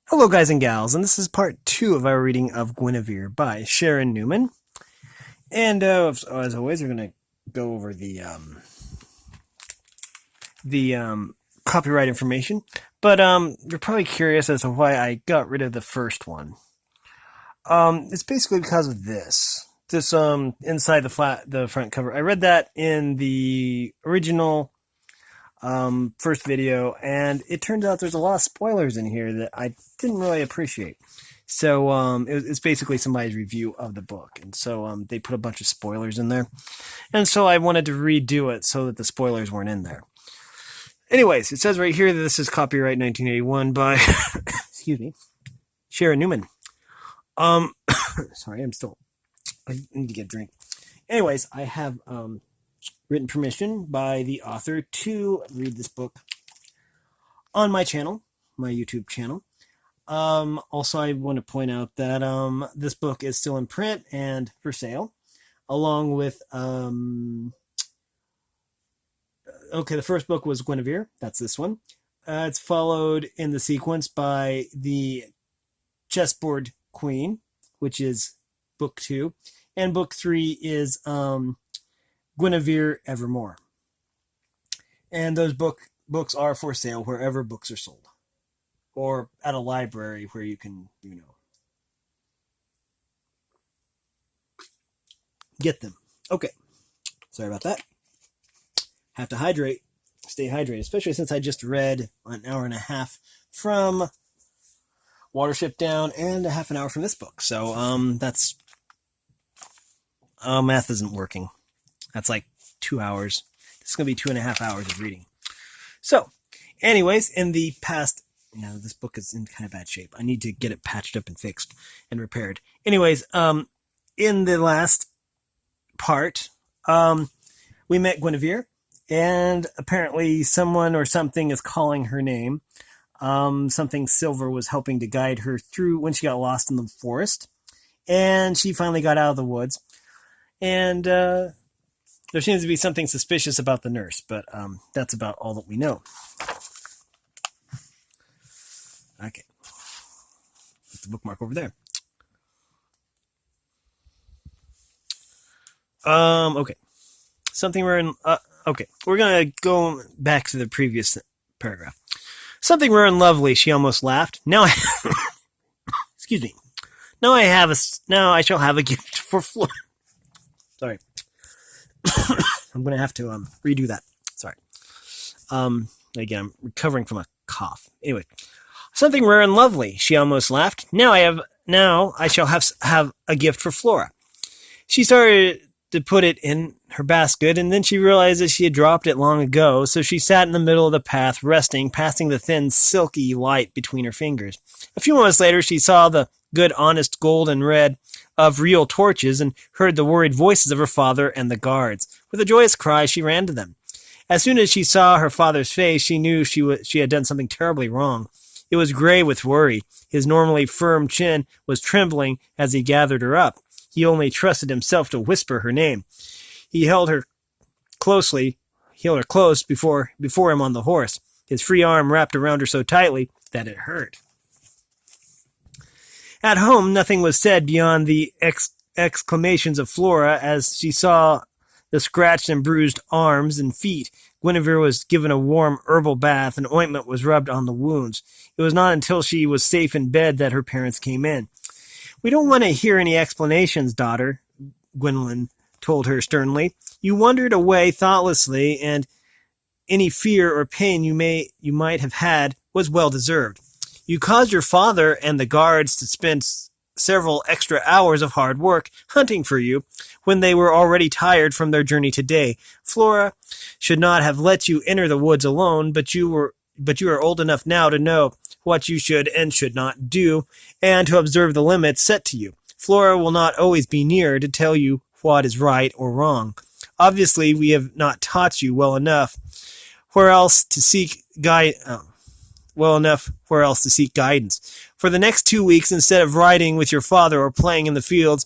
Hello, guys and gals, and this is part 2 of our reading of Guinevere by Sharan Newman. And as always, we're going to go over the copyright information. But you're probably curious as to why I got rid of the first one. It's basically because of this. This inside the front cover. I read that in the original first video, and it turns out there's a lot of spoilers in here that I didn't really appreciate. So it's basically somebody's review of the book, and so they put a bunch of spoilers in there, and so I wanted to redo it so that the spoilers weren't in there. Anyways, it says right here that this is copyright 1981 by excuse me, Sharan Newman. Sorry, I need to get a drink. Anyways, I have written permission by the author to read this book on my channel, my YouTube channel. Also, I want to point out that this book is still in print and for sale, along with the first book was Guinevere. That's this one. It's followed in the sequence by the Chessboard Queen, which is book 2, and book 3 is Guinevere Evermore. And those books are for sale wherever books are sold, or at a library where you can, get them. Okay, sorry about that. Have to stay hydrated, especially since I just read an hour and a half from Watership Down and a half an hour from this book. So that's math isn't working. That's like 2 hours. This is going to be 2.5 hours of reading. So, anyways, in the past, this book is in kind of bad shape. I need to get it patched up and fixed and repaired. Anyways, in the last part, we met Guinevere, and apparently someone or something is calling her name. Something silver was helping to guide her through when she got lost in the forest, and she finally got out of the woods. And there seems to be something suspicious about the nurse, but that's about all that we know. Okay. Put the bookmark over there. Okay. Something rare and... okay. We're going to go back to the previous paragraph. Something rare and lovely, she almost laughed. Now I... excuse me. Now I shall have a gift for Flora. Sorry. I'm going to have to redo that. Sorry. Again, I'm recovering from a cough. Anyway, something rare and lovely, she almost laughed. Now I shall have a gift for Flora. She started to put it in her basket, and then she realized that she had dropped it long ago, so she sat in the middle of the path, resting, passing the thin, silky light between her fingers. A few moments later, she saw the good, honest gold and red of real torches and heard the worried voices of her father and the guards. With a joyous cry, she ran to them. As soon as she saw her father's face, she knew she had done something terribly wrong. It was gray with worry. His normally firm chin was trembling as he gathered her up. He only trusted himself to whisper her name. He held her close before him on the horse, his free arm wrapped around her so tightly that it hurt. At home, nothing was said beyond the exclamations of Flora as she saw the scratched and bruised arms and feet. Guinevere was given a warm herbal bath, and ointment was rubbed on the wounds. It was not until she was safe in bed that her parents came in. "We don't want to hear any explanations, daughter," Gwendolyn told her sternly. "You wandered away thoughtlessly, and any fear or pain you might have had was well deserved. You caused your father and the guards to spend several extra hours of hard work hunting for you when they were already tired from their journey today. Flora should not have let you enter the woods alone, but you are old enough now to know what you should and should not do, and to observe the limits set to you. Flora will not always be near to tell you what is right or wrong. Obviously, we have not taught you well enough where else to seek guidance. For the next 2 weeks, instead of riding with your father or playing in the fields,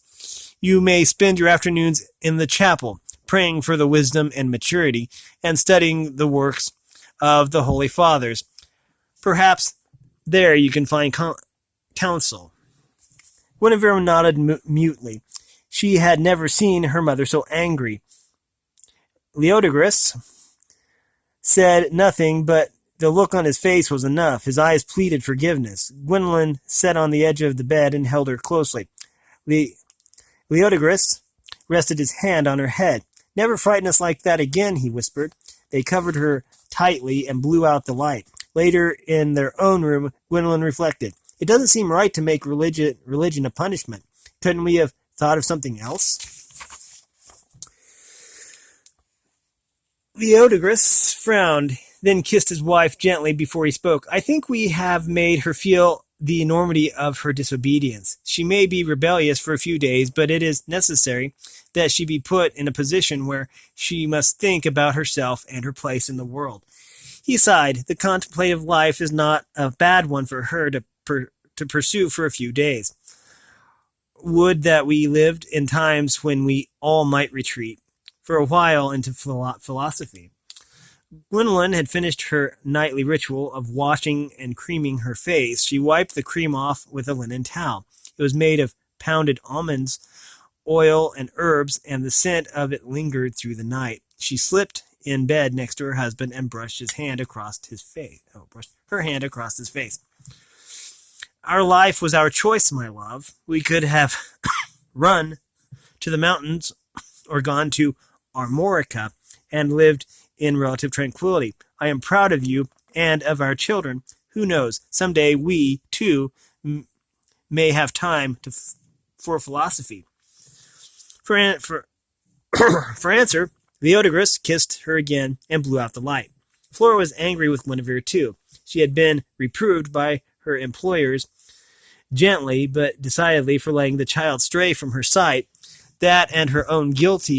you may spend your afternoons in the chapel, praying for the wisdom and maturity, and studying the works of the Holy Fathers. Perhaps there you can find counsel. Guinevere nodded mutely. She had never seen her mother so angry. Leodegrus said nothing, but the look on his face was enough. His eyes pleaded forgiveness. Gwendolyn sat on the edge of the bed and held her closely. Leodegrus rested his hand on her head. "Never frighten us like that again," he whispered. They covered her tightly and blew out the light. Later, in their own room, Gwendolyn reflected. "It doesn't seem right to make religion a punishment. Couldn't we have thought of something else?" Leodegrus frowned, then kissed his wife gently before he spoke. "I think we have made her feel the enormity of her disobedience. She may be rebellious for a few days, but it is necessary that she be put in a position where she must think about herself and her place in the world." He sighed. The contemplative life is not a bad one for her to pursue for a few days. Would that we lived in times when we all might retreat for a while into philosophy. Gwendolyn had finished her nightly ritual of washing and creaming her face. She wiped the cream off with a linen towel. It was made of pounded almonds, oil, and herbs, and the scent of it lingered through the night. She slipped in bed next to her husband and brushed her hand across his face. "Our life was our choice, my love. We could have run to the mountains or gone to Armorica and lived in relative tranquility. I am proud of you and of our children. Who knows, someday we, too, may have time for philosophy." For answer, Leodegrus kissed her again and blew out the light. Flora was angry with Guinevere, too. She had been reproved by her employers gently but decidedly for letting the child stray from her sight. That and her own guilt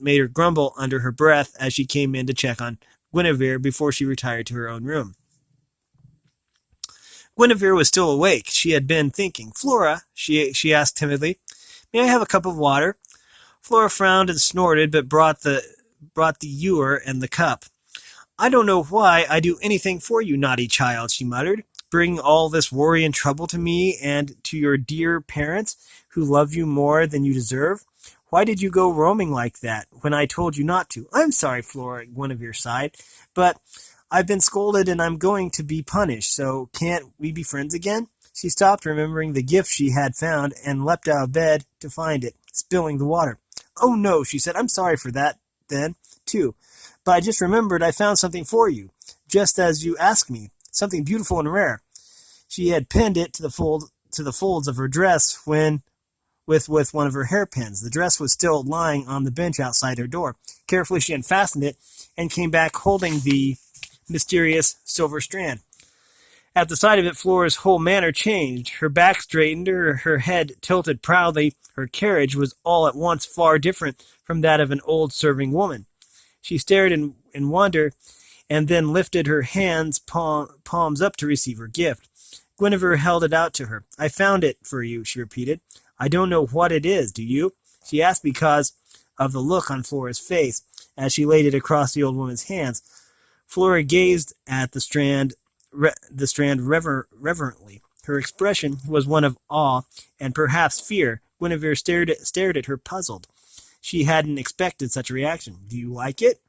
made her grumble under her breath as she came in to check on Guinevere before she retired to her own room. Guinevere was still awake. She had been thinking. "Flora," she asked timidly, "may I have a cup of water?" Flora frowned and snorted, but brought the ewer and the cup. "I don't know why I do anything for you, naughty child," she muttered. "Bring all this worry and trouble to me and to your dear parents, who love you more than you deserve. Why did you go roaming like that when I told you not to?" "I'm sorry, Flora," Guinevere sighed, "but I've been scolded and I'm going to be punished, so can't we be friends again?" She stopped, remembering the gift she had found, and leapt out of bed to find it, spilling the water. "Oh no," she said, "I'm sorry for that, then, too. But I just remembered I found something for you, just as you asked me, something beautiful and rare." She had pinned it to the folds of her dress with one of her hairpins. The dress was still lying on the bench outside her door. Carefully she unfastened it and came back holding the mysterious silver strand. At the sight of it, Flora's whole manner changed. Her back straightened, her head tilted proudly. Her carriage was all at once far different from that of an old serving woman. She stared in wonder, and then lifted her hands palms up to receive her gift. Guinevere held it out to her. "I found it for you," she repeated. "I don't know what it is, do you?" she asked because of the look on Flora's face as she laid it across the old woman's hands. Flora gazed at the strand reverently. Her expression was one of awe and perhaps fear. Guinevere stared at her puzzled. She hadn't expected such a reaction. "Do you like it?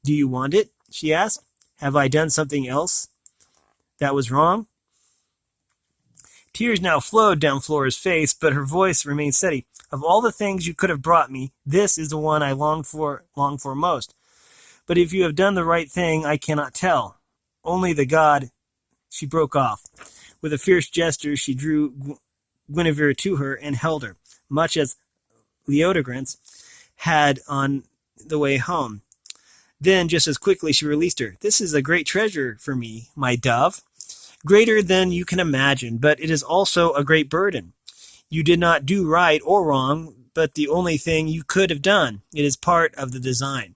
Do you want it?" she asked. "Have I done something else that was wrong?" Tears now flowed down Flora's face, but her voice remained steady. "Of all the things you could have brought me, this is the one I long for most. But if you have done the right thing, I cannot tell. Only the God—" She broke off. With a fierce gesture, she drew Guinevere to her and held her, much as Leodegrance had on the way home. Then, just as quickly, she released her. "This is a great treasure for me, my dove. Greater than you can imagine, but it is also a great burden. You did not do right or wrong, but the only thing you could have done. It is part of the design."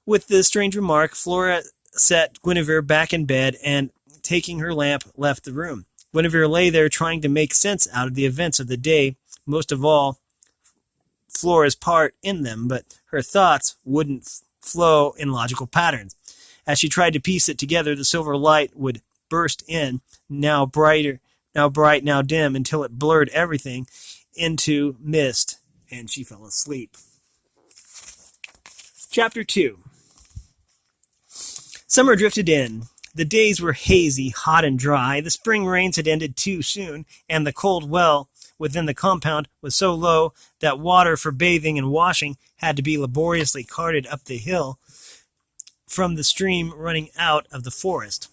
With this strange remark, Flora set Guinevere back in bed and, taking her lamp, left the room. Guinevere lay there trying to make sense out of the events of the day, most of all Flora's part in them, but her thoughts wouldn't flow in logical patterns. As she tried to piece it together, the silver light would burst in, now brighter, now bright, now dim, until it blurred everything into mist, and she fell asleep. Chapter 2. Summer drifted in. The days were hazy, hot and dry. The spring rains had ended too soon, and the cold well within the compound was so low that water for bathing and washing had to be laboriously carted up the hill from the stream running out of the forest.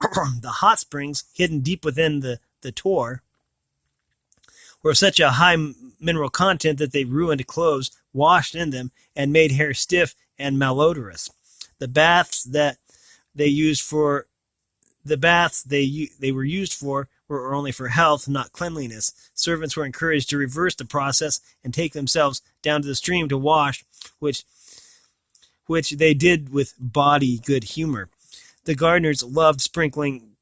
The hot springs, hidden deep within the tor, were of such a high mineral content that they ruined clothes washed in them and made hair stiff and malodorous. The baths they were used for were only for health, not cleanliness. Servants were encouraged to reverse the process and take themselves down to the stream to wash, which they did with body good humor. The gardeners loved sprinkling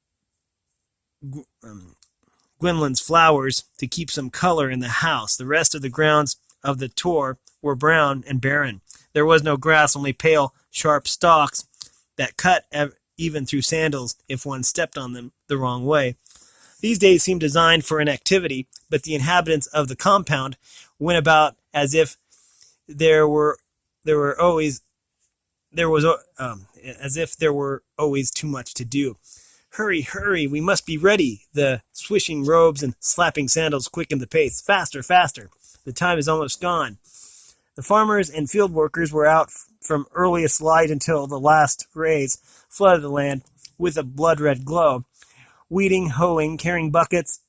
Gwynlin's flowers to keep some color in the house. The rest of the grounds of the tor were brown and barren. There was no grass, only pale, sharp stalks that cut even through sandals if one stepped on them the wrong way. These days seemed designed for inactivity, but the inhabitants of the compound went about as if there were always too much to do. Hurry, hurry, we must be ready. The swishing robes and slapping sandals quickened the pace. Faster, faster. The time is almost gone. The farmers and field workers were out from earliest light until the last rays flooded the land with a blood-red glow, weeding, hoeing, carrying buckets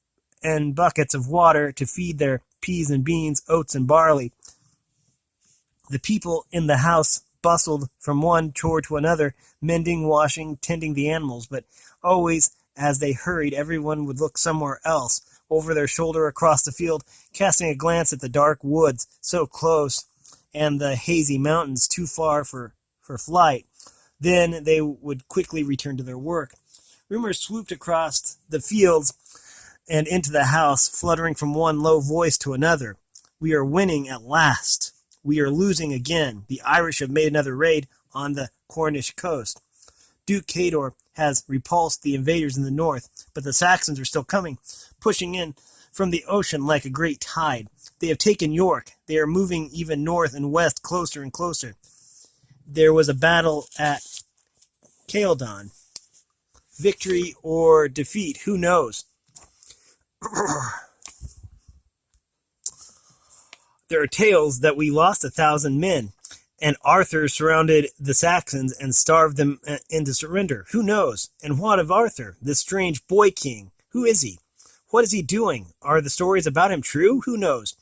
and buckets of water to feed their peas and beans, oats and barley. The people in the house bustled from one chore to another, mending, washing, tending the animals, but always as they hurried, everyone would look somewhere else, over their shoulder across the field, casting a glance at the dark woods so close and the hazy mountains too far for flight. Then they would quickly return to their work. Rumors swooped across the fields and into the house, fluttering from one low voice to another. We are winning at last. We are losing again. The Irish have made another raid on the Cornish coast. Duke Cador has repulsed the invaders in the north, but the Saxons are still coming, pushing in from the ocean like a great tide. They have taken York. They are moving even north and west, closer and closer. There was a battle at Caeldon. Victory or defeat, who knows? There are tales that we lost 1,000 men, and Arthur surrounded the Saxons and starved them into surrender. Who knows? And what of Arthur, this strange boy king? Who is he? What is he doing? Are the stories about him true? Who knows?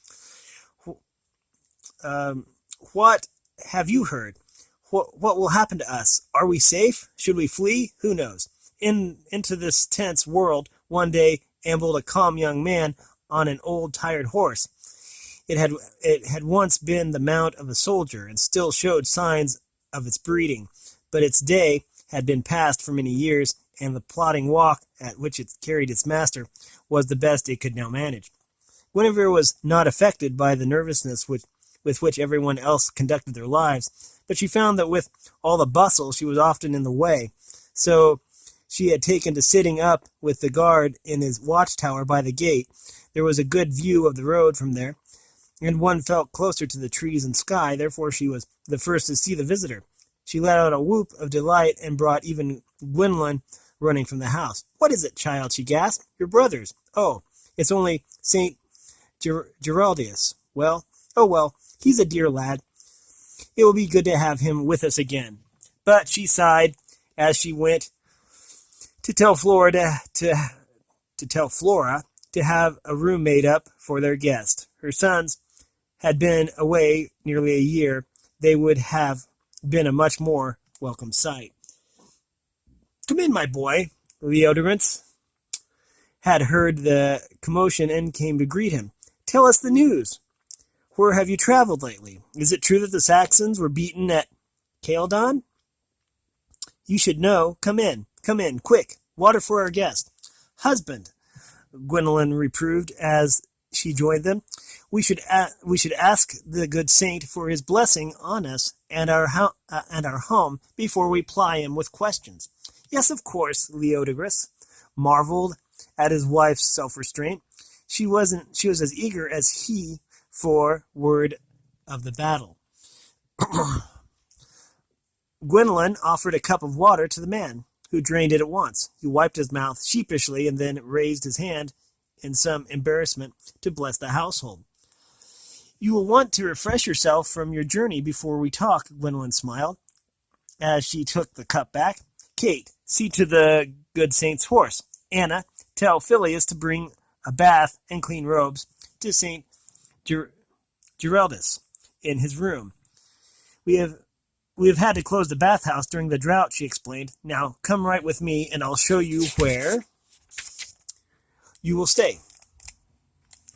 What have you heard? What will happen to us? Are we safe? Should we flee? Who knows? Into this tense world, one day ambled a calm young man on an old tired horse. It had once been the mount of a soldier and still showed signs of its breeding, but its day had been past for many years, and the plodding walk at which it carried its master was the best it could now manage. Guinevere was not affected by the nervousness with which everyone else conducted their lives, but she found that with all the bustle she was often in the way, so she had taken to sitting up with the guard in his watchtower by the gate. There was a good view of the road from there, and one felt closer to the trees and sky, therefore she was the first to see the visitor. She let out a whoop of delight and brought even Gwynlyn running from the house. "What is it, child?" she gasped. "Your brothers." "Oh, it's only St. Geraldius. Well, he's a dear lad. It will be good to have him with us again." But she sighed as she went to tell Flora to have a room made up for their guest. Her sons had been away nearly a year. They would have been a much more welcome sight. "Come in, my boy." Leodorance had heard the commotion and came to greet him. "Tell us the news. Where have you traveled lately? Is it true that the Saxons were beaten at Caeldon?" "You should know. Come in, quick. Water for our guest." "Husband," Gwynlyn reproved as she joined them, we should ask the good saint for his blessing on us and our home before we ply him with questions. Yes, of course, Leodegrus marveled at his wife's self-restraint. She was as eager as he for word of the battle. Gwendolyn offered a cup of water to the man, who drained it at once. He wiped his mouth sheepishly and then raised his hand in some embarrassment to bless the household. You will want to refresh yourself from your journey before we talk, Gwendolyn smiled, as she took the cup back. Kate, see to the good saint's horse. Anna, tell Phileas to bring a bath and clean robes to St. Geraldus in his room. We have had to close the bathhouse during the drought, she explained. Now come right with me and I'll show you where you will stay.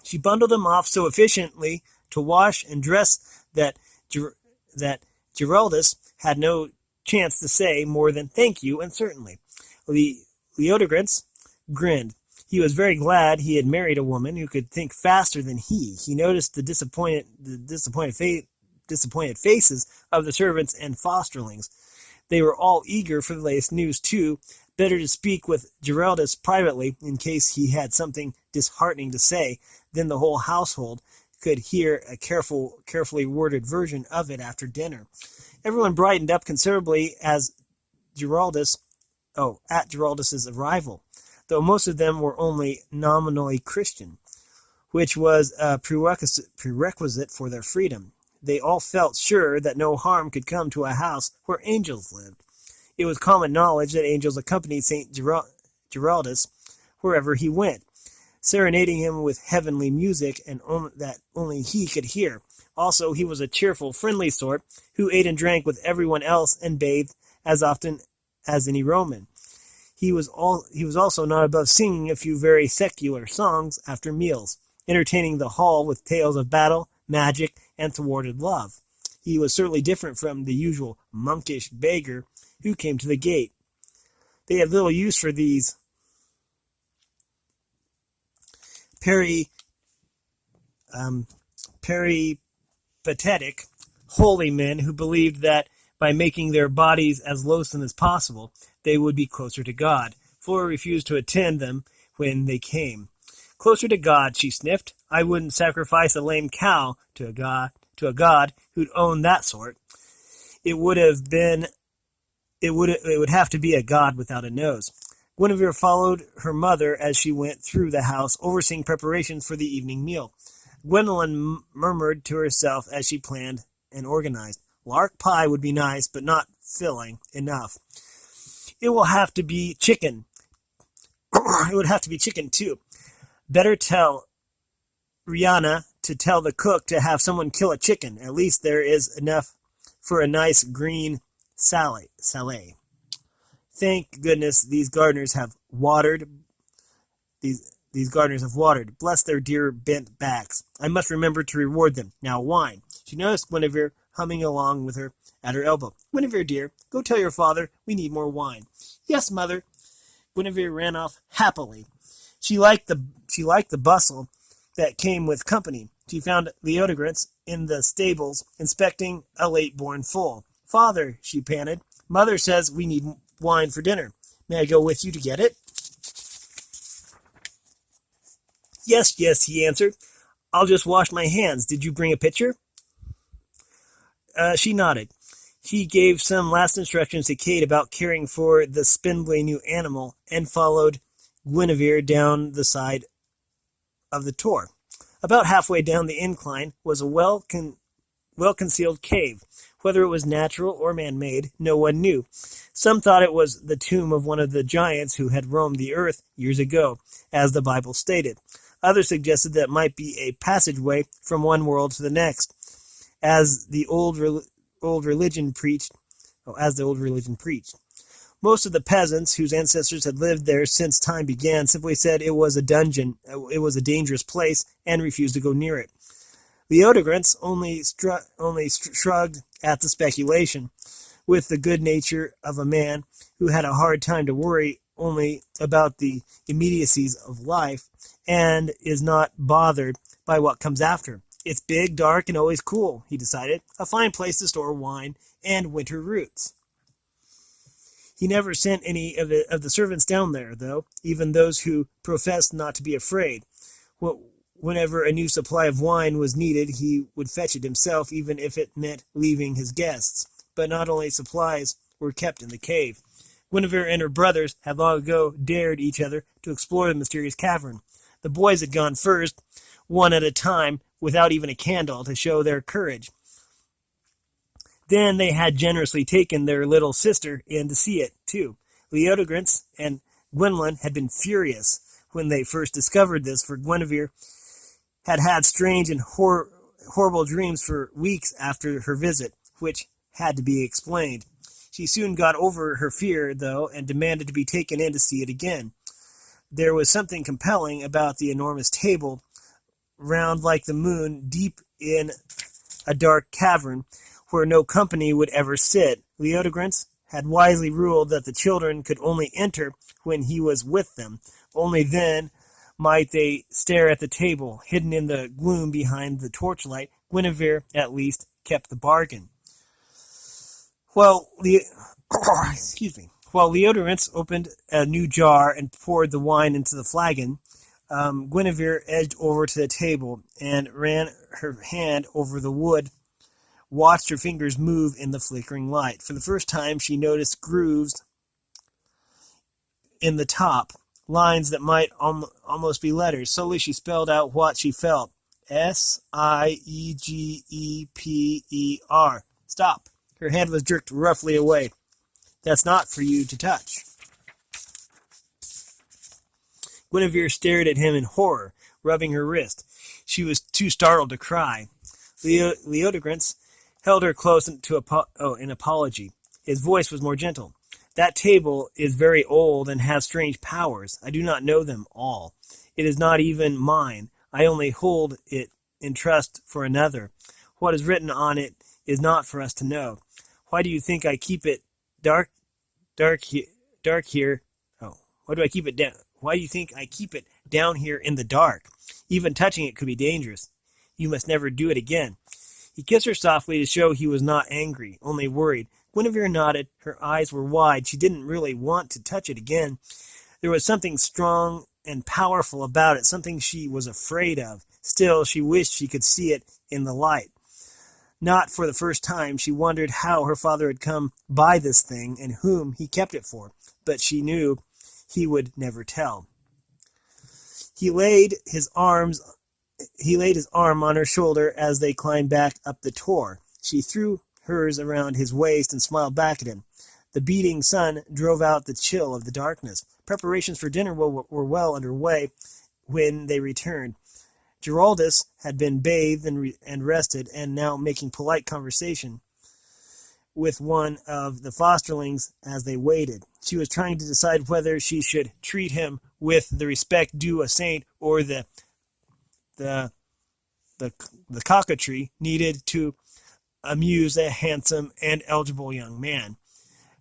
She bundled him off so efficiently to wash and dress that Geraldus had no chance to say more than thank you and certainly. Leodegrance grinned. He was very glad he had married a woman who could think faster than he. He noticed the disappointed faces of the servants and fosterlings. They were all eager for the latest news, too. Better to speak with Geraldus privately in case he had something disheartening to say. Then the whole household could hear a carefully worded version of it after dinner. Everyone brightened up considerably at Geraldus's arrival, though most of them were only nominally Christian, which was a prerequisite for their freedom. They all felt sure that no harm could come to a house where angels lived. It was common knowledge that angels accompanied St. Geraldus wherever he went, serenading him with heavenly music and that only he could hear. Also, he was a cheerful, friendly sort who ate and drank with everyone else and bathed as often as any Roman. He was also not above singing a few very secular songs after meals, entertaining the hall with tales of battle, magic, and thwarted love. He was certainly different from the usual monkish beggar who came to the gate. They had little use for these peripatetic holy men who believed that by making their bodies as loathsome as possible, they would be closer to God. Flora refused to attend them when they came. Closer to God, she sniffed. I wouldn't sacrifice a lame cow to a god who'd own that sort. It would have to be a god without a nose. Guinevere followed her mother as she went through the house, overseeing preparations for the evening meal. Gwendolyn murmured to herself as she planned and organized. Lark pie would be nice, but not filling enough. It will have to be chicken. It would have to be chicken, too. Better tell Rihanna to tell the cook to have someone kill a chicken. At least there is enough for a nice green salad. Thank goodness these gardeners have watered. These gardeners have watered. Bless their dear bent backs. I must remember to reward them. Now wine. She noticed Guinevere humming along with her at her elbow. Guinevere, dear, go tell your father we need more wine. Yes, mother. Guinevere ran off happily. She liked the bustle that came with company. She found Leodegrance in the stables, inspecting a late-born foal. Father, she panted, mother says we need wine for dinner. May I go with you to get it? Yes, he answered. I'll just wash my hands. Did you bring a pitcher? She nodded. He gave some last instructions to Kate about caring for the spindly new animal and followed Guinevere down the side of the tor. About halfway down the incline was a well-concealed cave. Whether it was natural or man-made, no one knew. Some thought it was the tomb of one of the giants who had roamed the earth years ago, as the Bible stated. Others suggested that it might be a passageway from one world to the next, as the old religion preached. Most of the peasants whose ancestors had lived there since time began simply said it was a dungeon, it was a dangerous place, and refused to go near it. Leodegrance only shrugged at the speculation, with the good nature of a man who had a hard time to worry only about the immediacies of life, and is not bothered by what comes after. It's big, dark, and always cool, he decided. A fine place to store wine and winter roots. He never sent any of the servants down there, though, even those who professed not to be afraid. Whenever a new supply of wine was needed, he would fetch it himself, even if it meant leaving his guests. But not only supplies were kept in the cave. Guinevere and her brothers had long ago dared each other to explore the mysterious cavern. The boys had gone first, one at a time, without even a candle to show their courage. Then they had generously taken their little sister in to see it, too. Leodegrance and Gwendolyn had been furious when they first discovered this, for Guinevere had had strange and horrible dreams for weeks after her visit, which had to be explained. She soon got over her fear, though, and demanded to be taken in to see it again. There was something compelling about the enormous table, round like the moon, deep in a dark cavern, where no company would ever sit. Leodegrance had wisely ruled that the children could only enter when he was with them. Only then might they stare at the table, hidden in the gloom behind the torchlight. Guinevere, at least, kept the bargain. While Leodegrance opened a new jar and poured the wine into the flagon, Guinevere edged over to the table and ran her hand over the wood, watched her fingers move in the flickering light. For the first time, she noticed grooves in the top, lines that might almost be letters. Slowly she spelled out what she felt. Siegeper. Stop. Her hand was jerked roughly away. That's not for you to touch. Guinevere stared at him in horror, rubbing her wrist. She was too startled to cry. Leodegrance held her close to in apology. His voice was more gentle. That table is very old and has strange powers. I do not know them all. It is not even mine. I only hold it in trust for another. What is written on it is not for us to know. Why do you think I keep it dark here? Oh, why do I keep it down? Why do you think I keep it down here in the dark? Even touching it could be dangerous. You must never do it again. He kissed her softly to show he was not angry, only worried. Guinevere nodded. Her eyes were wide. She didn't really want to touch it again. There was something strong and powerful about it, something she was afraid of. Still, she wished she could see it in the light. Not for the first time, she wondered how her father had come by this thing and whom he kept it for, but she knew he would never tell. He laid his arm on her shoulder as they climbed back up the tor. She threw hers around his waist and smiled back at him. The beating sun drove out the chill of the darkness. Preparations for dinner were well under way when they returned. Giraldus had been bathed and rested, and now making polite conversation with one of the fosterlings as they waited. She was trying to decide whether she should treat him with the respect due a saint or the coquetry needed to amuse a handsome and eligible young man.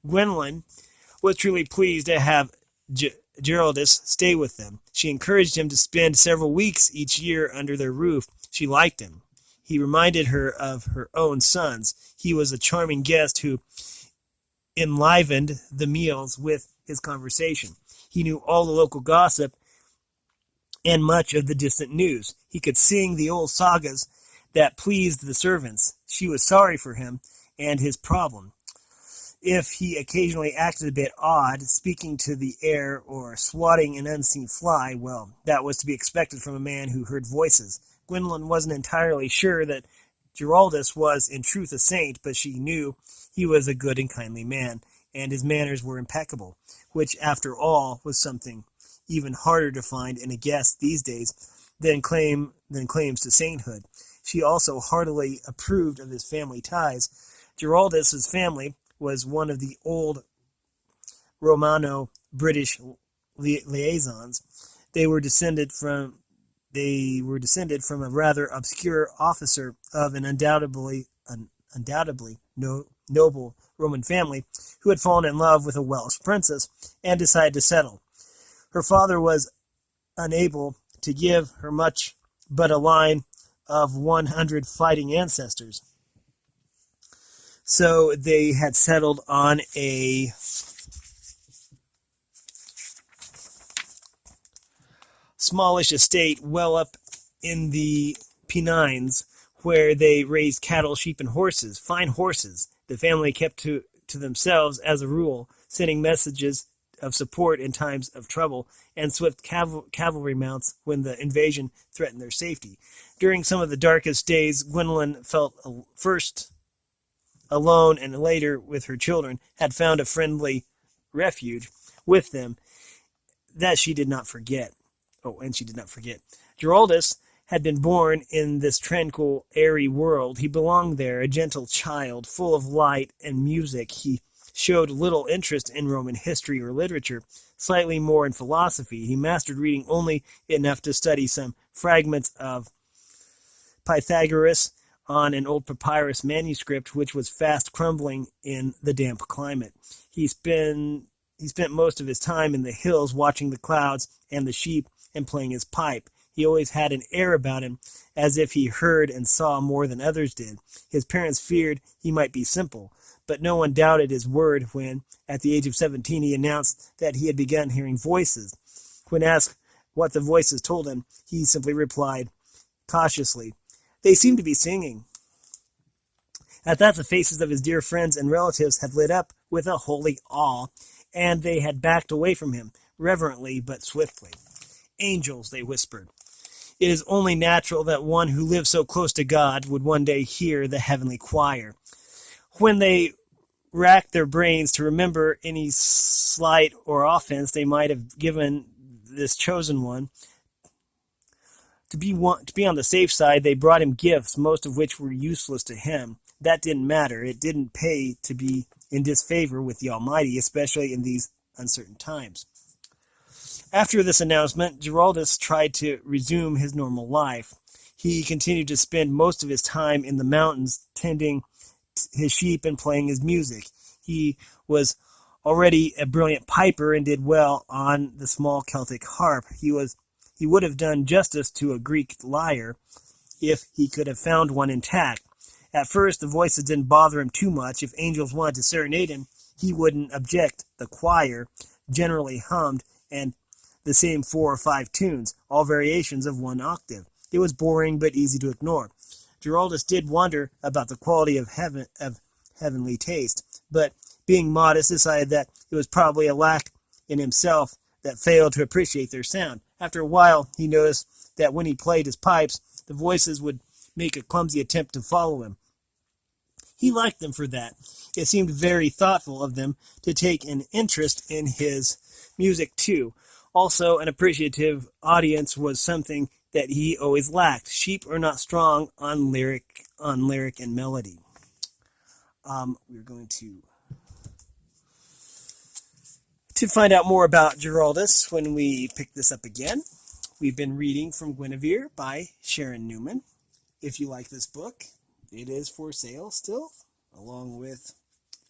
Gwendolyn was truly pleased to have Giraldus stay with them. She encouraged him to spend several weeks each year under their roof. She liked him. He reminded her of her own sons. He was a charming guest who enlivened the meals with his conversation. He knew all the local gossip and much of the distant news. He could sing the old sagas that pleased the servants. She was sorry for him and his problem. If he occasionally acted a bit odd, speaking to the air or swatting an unseen fly, well, that was to be expected from a man who heard voices. Gwendolyn wasn't entirely sure that Giraldus was in truth a saint, but she knew he was a good and kindly man, and his manners were impeccable, which, after all, was something even harder to find in a guest these days than claims to sainthood. She also heartily approved of his family ties. Giraldus's family was one of the old Romano-British liaisons. They were descended from a rather obscure officer of an undoubtedly noble Roman family who had fallen in love with a Welsh princess and decided to settle. Her father was unable to give her much but a line of 100 fighting ancestors. So they had settled on a smallish estate well up in the Pennines, where they raised cattle, sheep, and horses, fine horses. The family kept to themselves as a rule, sending messages of support in times of trouble, and swift cavalry mounts when the invasion threatened their safety. During some of the darkest days, Gwendolyn felt first alone and later with her children, had found a friendly refuge with them that she did not forget. Oh, and she did not forget. Giraldus had been born in this tranquil, airy world. He belonged there, a gentle child, full of light and music. He showed little interest in Roman history or literature, slightly more in philosophy. He mastered reading only enough to study some fragments of Pythagoras on an old papyrus manuscript which was fast crumbling in the damp climate. He spent most of his time in the hills watching the clouds and the sheep and playing his pipe. He always had an air about him, as if he heard and saw more than others did. His parents feared he might be simple, but no one doubted his word when, at the age of 17, he announced that he had begun hearing voices. When asked what the voices told him, he simply replied cautiously, "They seem to be singing." At that, the faces of his dear friends and relatives had lit up with a holy awe, and they had backed away from him, reverently but swiftly. "Angels," they whispered. It is only natural that one who lives so close to God would one day hear the heavenly choir. When they racked their brains to remember any slight or offense they might have given this chosen one, to be on the safe side, they brought him gifts, most of which were useless to him. That didn't matter. It didn't pay to be in disfavor with the Almighty, especially in these uncertain times. After this announcement, Giraldus tried to resume his normal life. He continued to spend most of his time in the mountains, tending his sheep and playing his music. He was already a brilliant piper and did well on the small Celtic harp. He would have done justice to a Greek lyre if he could have found one intact. At first, the voices didn't bother him too much. If angels wanted to serenade him, he wouldn't object. The choir generally hummed, and the same 4 or 5 tunes, all variations of one octave. It was boring but easy to ignore. Giraldus did wonder about the quality of heavenly taste, but being modest, decided that it was probably a lack in himself that failed to appreciate their sound. After a while, he noticed that when he played his pipes, the voices would make a clumsy attempt to follow him. He liked them for that. It seemed very thoughtful of them to take an interest in his music too. Also, an appreciative audience was something that he always lacked. Sheep are not strong on lyric and melody. We're going to find out more about Giraldus when we pick this up again. We've been reading from Guinevere by Sharan Newman. If you like this book, it is for sale still, along with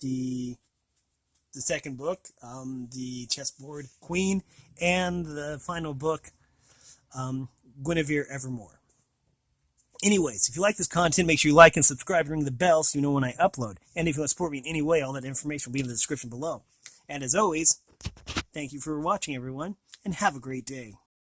the second book, the Chessboard Queen, and the final book, Guinevere Evermore. Anyways, if you like this content, make sure you like and subscribe and ring the bell so you know when I upload. And if you want to support me in any way, all that information will be in the description below. And as always, thank you for watching, everyone, and have a great day.